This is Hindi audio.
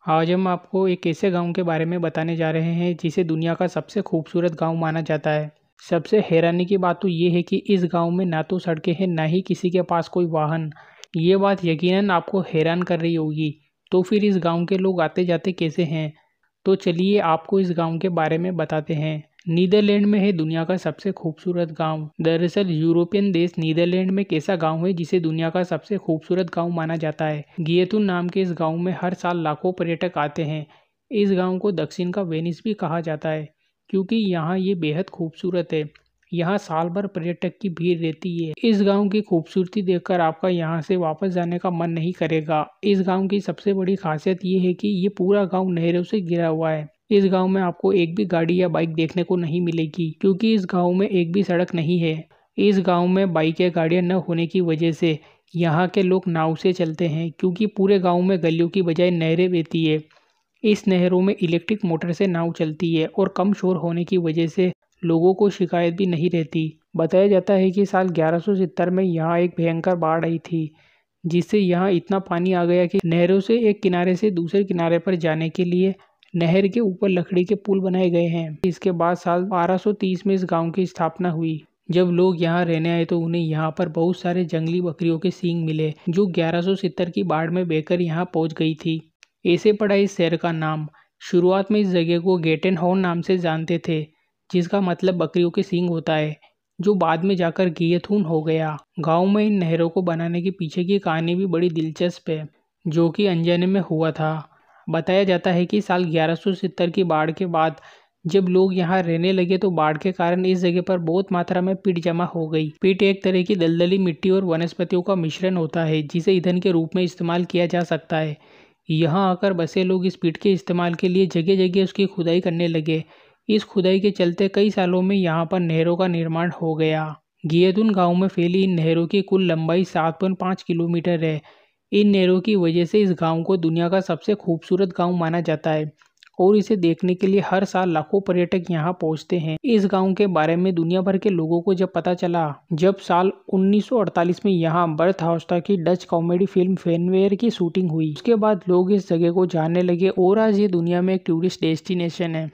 आज हम आपको एक ऐसे गांव के बारे में बताने जा रहे हैं जिसे दुनिया का सबसे खूबसूरत गांव माना जाता है। सबसे हैरानी की बात तो ये है कि इस गांव में ना तो सड़कें हैं ना ही किसी के पास कोई वाहन। ये बात यकीनन आपको हैरान कर रही होगी। तो फिर इस गांव के लोग आते जाते कैसे हैं? तो चलिए आपको इस गांव के बारे में बताते हैं। नीदरलैंड में है दुनिया का सबसे खूबसूरत गांव। दरअसल यूरोपियन देश नीदरलैंड में एक ऐसा गांव है जिसे दुनिया का सबसे खूबसूरत गांव माना जाता है। गियतुन नाम के इस गांव में हर साल लाखों पर्यटक आते हैं। इस गांव को दक्षिण का वेनिस भी कहा जाता है क्योंकि यहाँ ये बेहद खूबसूरत है। यहाँ साल भर पर्यटक की भीड़ रहती है। इस गांव की खूबसूरती देखकर आपका यहाँ से वापस जाने का मन नहीं करेगा। इस गांव की सबसे बड़ी खासियत ये है कि ये पूरा गांव नहरों से घिरा हुआ है। इस गांव में आपको एक भी गाड़ी या बाइक देखने को नहीं मिलेगी क्योंकि इस गांव में एक भी सड़क नहीं है। इस गांव में बाइक या गाड़ियां न होने की वजह से यहाँ के लोग नाव से चलते हैं क्योंकि पूरे गांव में गलियों की बजाय नहरें बहती है। इस नहरों में इलेक्ट्रिक मोटर से नाव चलती है और कम शोर होने की वजह से लोगों को शिकायत भी नहीं रहती। बताया जाता है कि साल 1170 में यहाँ एक भयंकर बाढ़ आई थी जिससे यहाँ इतना पानी आ गया कि नहरों से एक किनारे से दूसरे किनारे पर जाने के लिए नहर के ऊपर लकड़ी के पुल बनाए गए हैं। इसके बाद साल 1230 में इस गांव की स्थापना हुई। जब लोग यहाँ रहने आए तो उन्हें यहाँ पर बहुत सारे जंगली बकरियों के सींग मिले जो 1170 की बाढ़ में बहकर यहाँ पहुँच गई थी। ऐसे पड़ा इस शहर का नाम। शुरुआत में इस जगह को गेटेनहॉर्न नाम से जानते थे जिसका मतलब बकरियों के सींग होता है, जो बाद में जाकर गियथून हो गया। गांव में इन नहरों को बनाने के पीछे की कहानी भी बड़ी दिलचस्प है जो कि अनजाने में हुआ था। बताया जाता है कि साल 1170 की बाढ़ के बाद जब लोग यहाँ रहने लगे तो बाढ़ के कारण इस जगह पर बहुत मात्रा में पीट जमा हो गई। पीट एक तरह की दलदली मिट्टी और वनस्पतियों का मिश्रण होता है जिसे ईंधन के रूप में इस्तेमाल किया जा सकता है। यहाँ आकर बसे लोग इस पीट के इस्तेमाल के लिए जगह जगह उसकी खुदाई करने लगे। इस खुदाई के चलते कई सालों में यहाँ पर नहरों का निर्माण हो गया। गियतुन गांव में फैली इन नहरों की कुल लंबाई 7.5 किलोमीटर है। इन नहरों की वजह से इस गांव को दुनिया का सबसे खूबसूरत गांव माना जाता है और इसे देखने के लिए हर साल लाखों पर्यटक यहाँ पहुँचते हैं। इस गांव के बारे में दुनिया भर के लोगों को जब पता चला, जब साल 1948 में यहाँ बर्थ हॉस्टा की डच कॉमेडी फिल्म फेनवेयर की शूटिंग हुई, उसके बाद लोग इस जगह को जानने लगे और आज ये दुनिया में एक टूरिस्ट डेस्टिनेशन है।